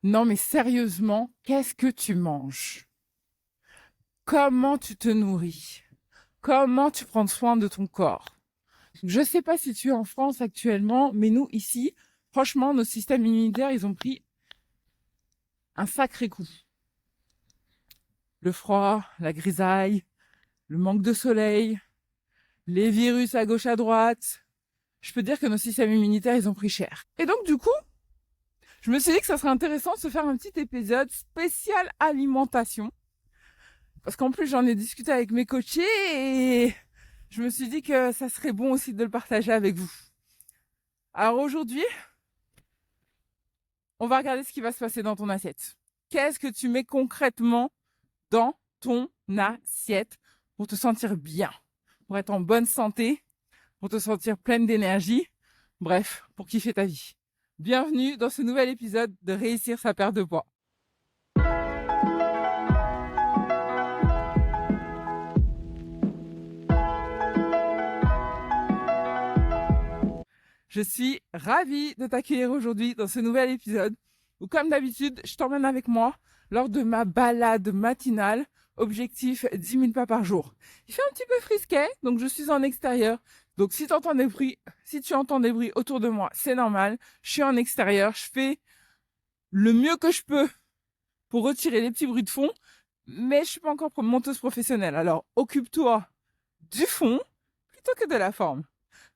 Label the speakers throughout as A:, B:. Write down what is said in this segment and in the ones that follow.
A: Non, mais sérieusement, qu'est-ce que tu manges? Comment tu te nourris? Comment tu prends soin de ton corps? Je ne sais pas si tu es en France actuellement, mais nous, ici, franchement, nos systèmes immunitaires, ils ont pris un sacré coup. Le froid, la grisaille, le manque de soleil, les virus à gauche à droite. Je peux dire que nos systèmes immunitaires, ils ont pris cher. Et donc, du coup, je me suis dit que ça serait intéressant de se faire un petit épisode spécial alimentation. Parce qu'en plus, j'en ai discuté avec mes coachés et je me suis dit que ça serait bon aussi de le partager avec vous. Alors aujourd'hui, on va regarder ce qui va se passer dans ton assiette. Qu'est-ce que tu mets concrètement dans ton assiette pour te sentir bien, pour être en bonne santé, pour te sentir pleine d'énergie, bref, pour kiffer ta vie. Bienvenue dans ce nouvel épisode de Réussir sa perte de poids. Je suis ravie de t'accueillir aujourd'hui dans ce nouvel épisode où, comme d'habitude, je t'emmène avec moi lors de ma balade matinale. Objectif 10 000 pas par jour. Il fait un petit peu frisquet, donc je suis en extérieur. Donc si tu entends des bruits autour de moi, c'est normal. Je suis en extérieur, je fais le mieux que je peux pour retirer les petits bruits de fond, mais je suis pas encore monteuse professionnelle. Alors occupe-toi du fond plutôt que de la forme.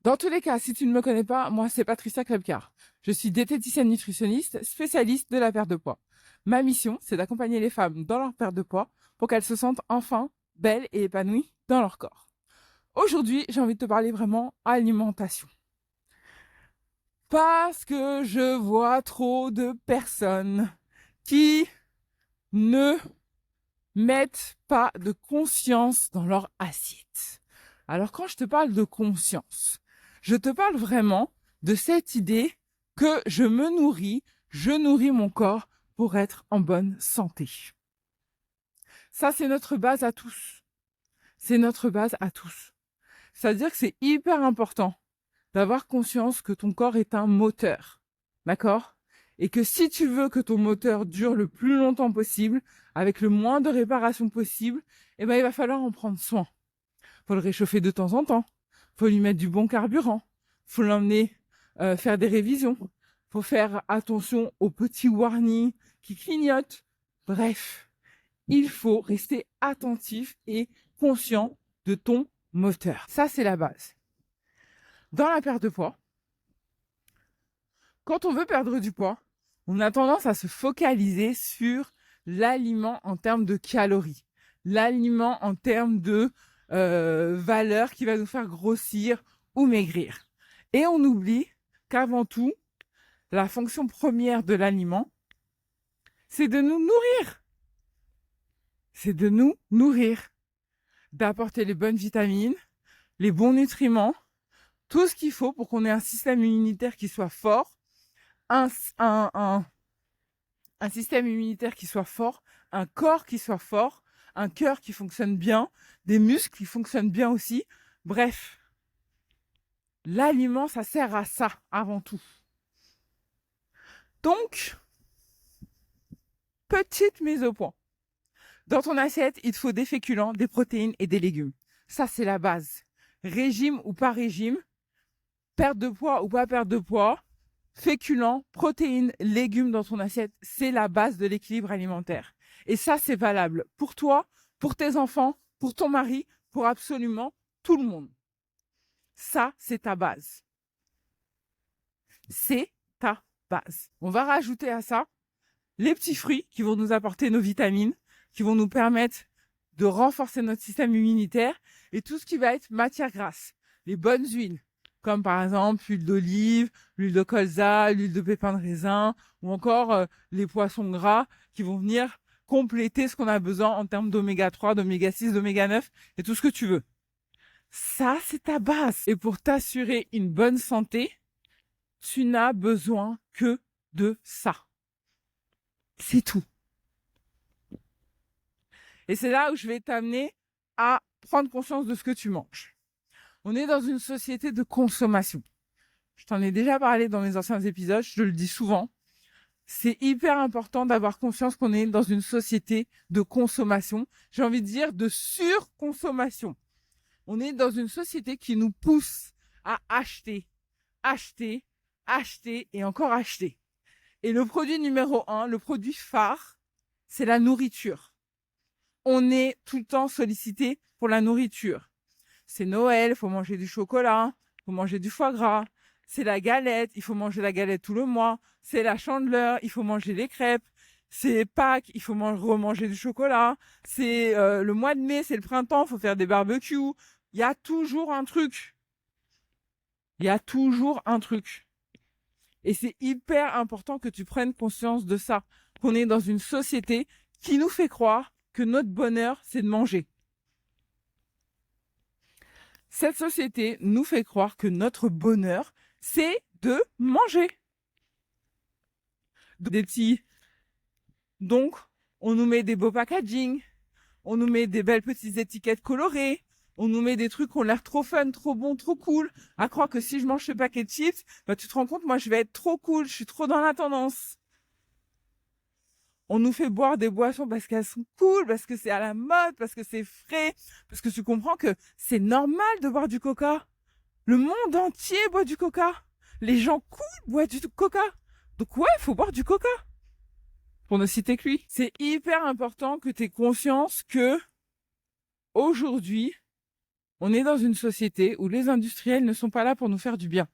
A: Dans tous les cas, si tu ne me connais pas, moi c'est Patricia Krebkar. Je suis diététicienne nutritionniste, spécialiste de la perte de poids. Ma mission, c'est d'accompagner les femmes dans leur perte de poids pour qu'elles se sentent enfin belles et épanouies dans leur corps. Aujourd'hui, j'ai envie de te parler vraiment alimentation. Parce que je vois trop de personnes qui ne mettent pas de conscience dans leur assiette. Alors quand je te parle de conscience, je te parle vraiment de cette idée que je nourris mon corps pour être en bonne santé. Ça, c'est notre base à tous. C'est notre base à tous. C'est-à-dire que c'est hyper important d'avoir conscience que ton corps est un moteur. D'accord? Et que si tu veux que ton moteur dure le plus longtemps possible, avec le moins de réparations possible, eh ben, il va falloir en prendre soin. Faut le réchauffer de temps en temps. Faut lui mettre du bon carburant. Faut l'emmener faire des révisions. Faut faire attention aux petits warnings qui clignotent. Bref, il faut rester attentif et conscient de ton moteur. Ça, c'est la base. Dans la perte de poids, quand on veut perdre du poids, on a tendance à se focaliser sur l'aliment en termes de calories, l'aliment en termes de valeur qui va nous faire grossir ou maigrir. Et on oublie qu'avant tout, la fonction première de l'aliment, c'est de nous nourrir. C'est de nous nourrir, d'apporter les bonnes vitamines, les bons nutriments, tout ce qu'il faut pour qu'on ait un système immunitaire qui soit fort, un, un, un système immunitaire qui soit fort, un corps qui soit fort, un cœur qui fonctionne bien, des muscles qui fonctionnent bien aussi. Bref, l'aliment, ça sert à ça avant tout. Donc, petite mise au point. Dans ton assiette, il te faut des féculents, des protéines et des légumes. Ça, c'est la base. Régime ou pas régime, perte de poids ou pas perte de poids, féculents, protéines, légumes dans ton assiette, c'est la base de l'équilibre alimentaire. Et ça, c'est valable pour toi, pour tes enfants, pour ton mari, pour absolument tout le monde. Ça, c'est ta base. C'est ta base. On va rajouter à ça les petits fruits qui vont nous apporter nos vitamines, qui vont nous permettre de renforcer notre système immunitaire et tout ce qui va être matière grasse, les bonnes huiles, comme par exemple l'huile d'olive, l'huile de colza, l'huile de pépin de raisin, ou encore les poissons gras qui vont venir compléter ce qu'on a besoin en termes d'oméga 3, d'oméga 6, d'oméga 9 et tout ce que tu veux. Ça, c'est ta base. Et pour t'assurer une bonne santé, tu n'as besoin que de ça. C'est tout. Et c'est là où je vais t'amener à prendre conscience de ce que tu manges. On est dans une société de consommation. Je t'en ai déjà parlé dans mes anciens épisodes, je le dis souvent. c'est hyper important d'avoir conscience qu'on est dans une société de consommation. J'ai envie de dire de surconsommation. On est dans une société qui nous pousse à acheter, acheter, acheter et encore acheter. Et le produit numéro 1, le produit phare, c'est la nourriture. On est tout le temps sollicité pour la nourriture. C'est Noël, il faut manger du chocolat, il faut manger du foie gras. C'est la galette, il faut manger la galette tout le mois. C'est la Chandeleur, il faut manger les crêpes. C'est Pâques, il faut remanger du chocolat. C'est le mois de mai, c'est le printemps, il faut faire des barbecues. Il y a toujours un truc. Il y a toujours un truc. Et c'est hyper important que tu prennes conscience de ça. Qu'on est dans une société qui nous fait croire que notre bonheur, c'est de manger. Cette société nous fait croire que notre bonheur, c'est de manger. Des petits. Donc, on nous met des beaux packaging, on nous met des belles petites étiquettes colorées, on nous met des trucs qui ont l'air trop fun, trop bon, trop cool. À croire que si je mange ce paquet de chips, bah, tu te rends compte, moi, je vais être trop cool, je suis trop dans la tendance. On nous fait boire des boissons parce qu'elles sont cool, parce que c'est à la mode, parce que c'est frais, parce que tu comprends que c'est normal de boire du coca. Le monde entier boit du coca. Les gens cool boivent du coca. Donc ouais, il faut boire du coca. Pour ne citer que lui. C'est hyper important que tu aies conscience que aujourd'hui, on est dans une société où les industriels ne sont pas là pour nous faire du bien.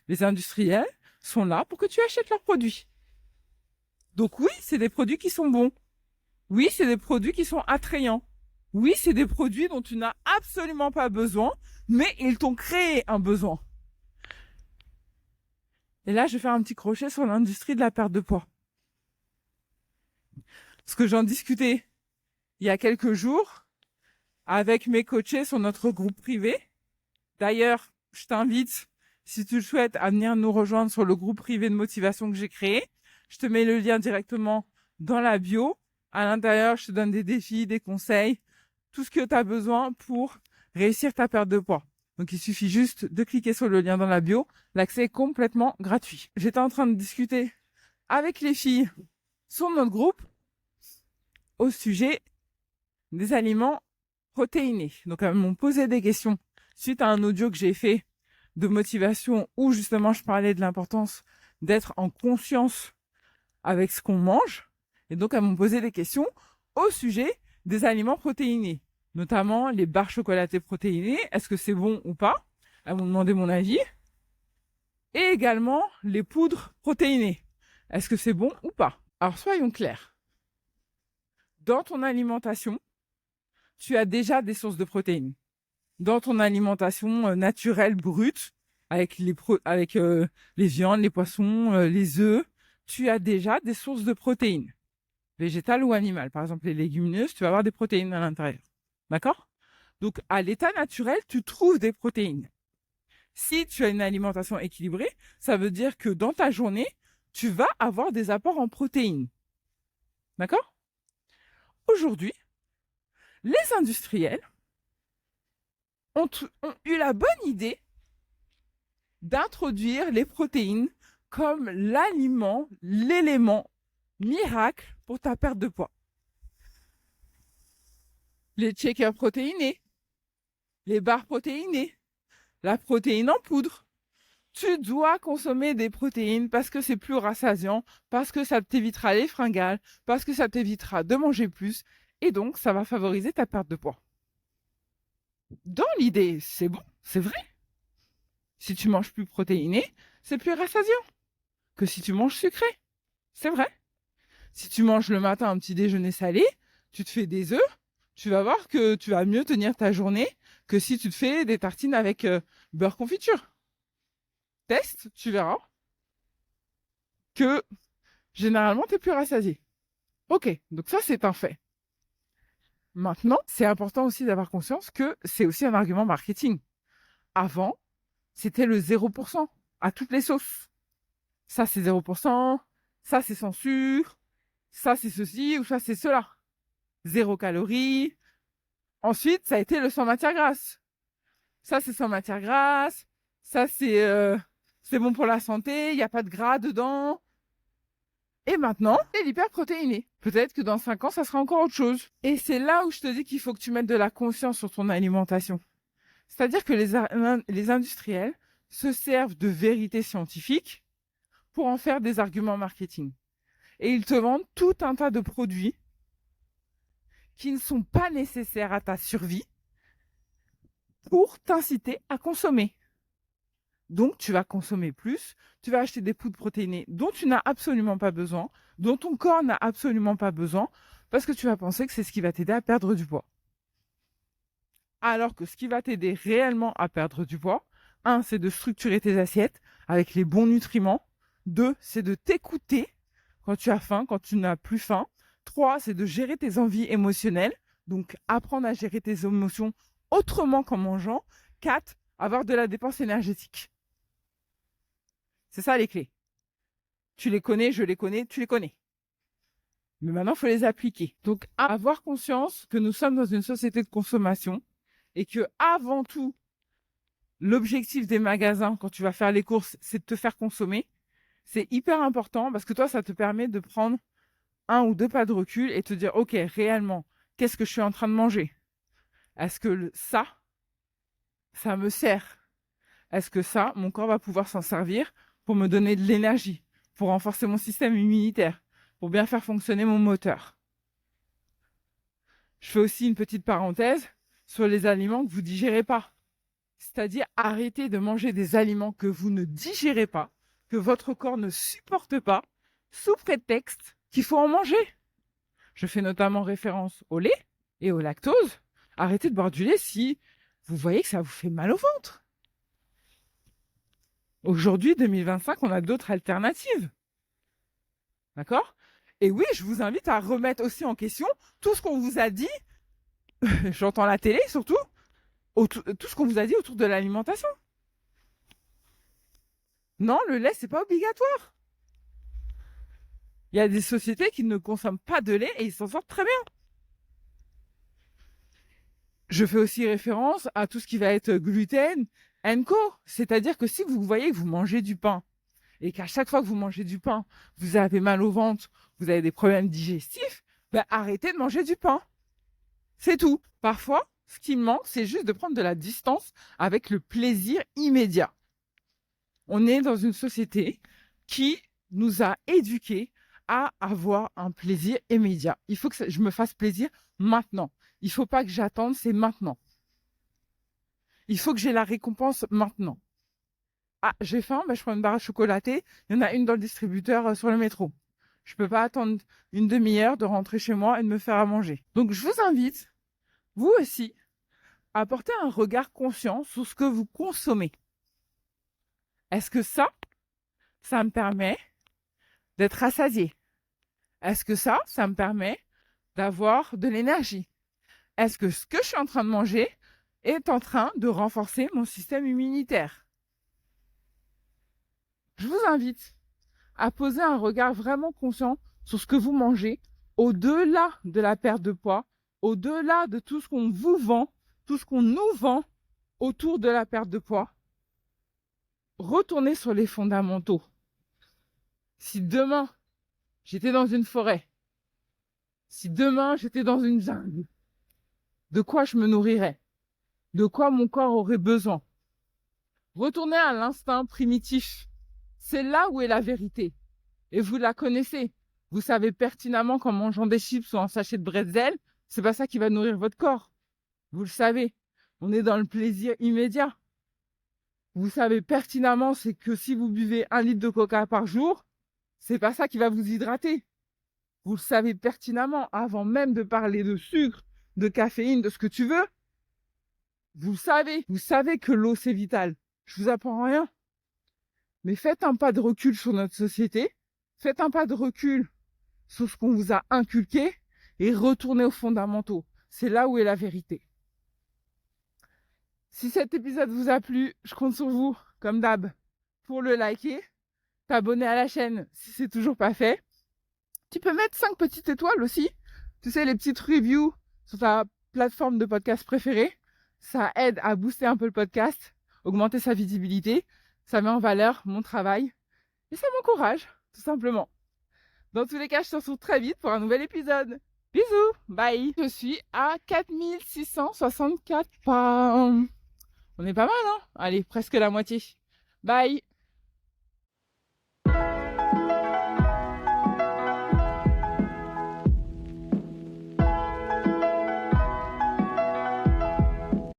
A: Les industriels sont là pour que tu achètes leurs produits. Donc oui, c'est des produits qui sont bons. Oui, c'est des produits qui sont attrayants. Oui, c'est des produits dont tu n'as absolument pas besoin, mais ils t'ont créé un besoin. Et là, je vais faire un petit crochet sur l'industrie de la perte de poids. Parce que j'en discutais il y a quelques jours avec mes coachés sur notre groupe privé. D'ailleurs, je t'invite, si tu le souhaites, à venir nous rejoindre sur le groupe privé de motivation que j'ai créé. Je te mets le lien directement dans la bio. À l'intérieur, je te donne des défis, des conseils, tout ce que tu as besoin pour réussir ta perte de poids. Donc, il suffit juste de cliquer sur le lien dans la bio. L'accès est complètement gratuit. J'étais en train de discuter avec les filles sur notre groupe au sujet des aliments protéinés. Donc, elles m'ont posé des questions suite à un audio que j'ai fait de motivation où justement je parlais de l'importance d'être en conscience avec ce qu'on mange. Et donc, elles m'ont posé des questions au sujet des aliments protéinés, notamment les barres chocolatées protéinées. Est-ce que c'est bon ou pas? Elles m'ont demandé mon avis. Et également les poudres protéinées. Est-ce que c'est bon ou pas? Alors, soyons clairs. Dans ton alimentation, tu as déjà des sources de protéines. Dans ton alimentation naturelle, brute, avec les viandes, les poissons, les œufs, tu as déjà des sources de protéines, végétales ou animales. Par exemple, les légumineuses, tu vas avoir des protéines à l'intérieur. D'accord? Donc, à l'état naturel, tu trouves des protéines. Si tu as une alimentation équilibrée, ça veut dire que dans ta journée, tu vas avoir des apports en protéines. D'accord? Aujourd'hui, les industriels ont eu la bonne idée d'introduire les protéines comme l'aliment, l'élément miracle pour ta perte de poids. Les shakers protéinés, les barres protéinées, la protéine en poudre. Tu dois consommer des protéines parce que c'est plus rassasiant, parce que ça t'évitera les fringales, parce que ça t'évitera de manger plus, et donc ça va favoriser ta perte de poids. Dans l'idée, c'est bon, c'est vrai. Si tu manges plus protéiné, c'est plus rassasiant que si tu manges sucré. C'est vrai. Si tu manges le matin un petit déjeuner salé, tu te fais des œufs, tu vas voir que tu vas mieux tenir ta journée que si tu te fais des tartines avec beurre confiture. Teste, tu verras que généralement, tu es plus rassasié. Ok, donc ça, c'est un fait. Maintenant, c'est important aussi d'avoir conscience que c'est aussi un argument marketing. Avant, c'était le 0% à toutes les sauces. Ça, c'est 0%, ça, c'est sans sucre, ça, c'est ceci ou ça, c'est cela. 0 calories. Ensuite, ça a été le sans matière grasse. Ça, c'est sans matière grasse. Ça, c'est bon pour la santé. Il n'y a pas de gras dedans. Et maintenant, c'est l'hyperprotéiné. Peut-être que dans 5 ans, ça sera encore autre chose. Et c'est là où je te dis qu'il faut que tu mettes de la conscience sur ton alimentation. C'est-à-dire que les industriels se servent de vérités scientifiques pour en faire des arguments marketing. Et ils te vendent tout un tas de produits qui ne sont pas nécessaires à ta survie pour t'inciter à consommer. Donc, tu vas consommer plus, tu vas acheter des poudres protéinées dont tu n'as absolument pas besoin, dont ton corps n'a absolument pas besoin, parce que tu vas penser que c'est ce qui va t'aider à perdre du poids. Alors que ce qui va t'aider réellement à perdre du poids, 1, c'est de structurer tes assiettes avec les bons nutriments. 2, c'est de t'écouter quand tu as faim, quand tu n'as plus faim. 3, c'est de gérer tes envies émotionnelles, donc apprendre à gérer tes émotions autrement qu'en mangeant. 4, avoir de la dépense énergétique. C'est ça les clés. Tu les connais, je les connais, tu les connais. Mais maintenant, il faut les appliquer. Donc, avoir conscience que nous sommes dans une société de consommation et que, avant tout, l'objectif des magasins, quand tu vas faire les courses, c'est de te faire consommer. C'est hyper important parce que toi, ça te permet de prendre 1 ou 2 pas de recul et te dire, OK, réellement, qu'est-ce que je suis en train de manger? Est-ce que ça me sert? Est-ce que ça, mon corps va pouvoir s'en servir pour me donner de l'énergie, pour renforcer mon système immunitaire, pour bien faire fonctionner mon moteur? Je fais aussi une petite parenthèse sur les aliments que vous digérez pas. C'est-à-dire arrêtez de manger des aliments que vous ne digérez pas, que votre corps ne supporte pas, sous prétexte qu'il faut en manger. Je fais notamment référence au lait et au lactose. Arrêtez de boire du lait si vous voyez que ça vous fait mal au ventre. Aujourd'hui, 2025, on a d'autres alternatives. D'accord? Et oui, je vous invite à remettre aussi en question tout ce qu'on vous a dit, j'entends la télé surtout, tout ce qu'on vous a dit autour de l'alimentation. Non, le lait, c'est pas obligatoire. Il y a des sociétés qui ne consomment pas de lait et ils s'en sortent très bien. Je fais aussi référence à tout ce qui va être gluten and co. C'est-à-dire que si vous voyez que vous mangez du pain et qu'à chaque fois que vous mangez du pain, vous avez mal au ventre, vous avez des problèmes digestifs, ben arrêtez de manger du pain. C'est tout. Parfois, ce qui me manque, c'est juste de prendre de la distance avec le plaisir immédiat. On est dans une société qui nous a éduqués à avoir un plaisir immédiat. Il faut que je me fasse plaisir maintenant. Il ne faut pas que j'attende, c'est maintenant. Il faut que j'ai la récompense maintenant. Ah, j'ai faim, ben je prends une barre chocolatée. Il y en a une dans le distributeur sur le métro. Je ne peux pas attendre une demi-heure de rentrer chez moi et de me faire à manger. Donc, je vous invite, vous aussi, à porter un regard conscient sur ce que vous consommez. Est-ce que ça me permet d'être rassasié? Est-ce que ça me permet d'avoir de l'énergie? Est-ce que ce que je suis en train de manger est en train de renforcer mon système immunitaire? Je vous invite à poser un regard vraiment conscient sur ce que vous mangez, au-delà de la perte de poids, au-delà de tout ce qu'on vous vend, tout ce qu'on nous vend autour de la perte de poids. Retournez sur les fondamentaux. Si demain, j'étais dans une forêt, si demain, j'étais dans une jungle, de quoi je me nourrirais? De quoi mon corps aurait besoin? Retournez à l'instinct primitif. C'est là où est la vérité. Et vous la connaissez. Vous savez pertinemment qu'en mangeant des chips ou un sachet de bretzel, c'est pas ça qui va nourrir votre corps. Vous le savez. On est dans le plaisir immédiat. Vous savez pertinemment, c'est que si vous buvez 1 litre de coca par jour, c'est pas ça qui va vous hydrater. Vous le savez pertinemment, avant même de parler de sucre, de caféine, de ce que tu veux. Vous savez que l'eau c'est vital. Je vous apprends rien. Mais faites un pas de recul sur notre société. Faites un pas de recul sur ce qu'on vous a inculqué et retournez aux fondamentaux. C'est là où est la vérité. Si cet épisode vous a plu, je compte sur vous, comme d'hab, pour le liker, t'abonner à la chaîne si c'est toujours pas fait. Tu peux mettre 5 petites étoiles aussi. Tu sais, les petites reviews sur ta plateforme de podcast préférée. Ça aide à booster un peu le podcast, augmenter sa visibilité. Ça met en valeur mon travail et ça m'encourage, tout simplement. Dans tous les cas, je te retrouve très vite pour un nouvel épisode. Bisous, bye. Je suis à 4664 pas. On est pas mal, hein? Allez, presque la moitié. Bye.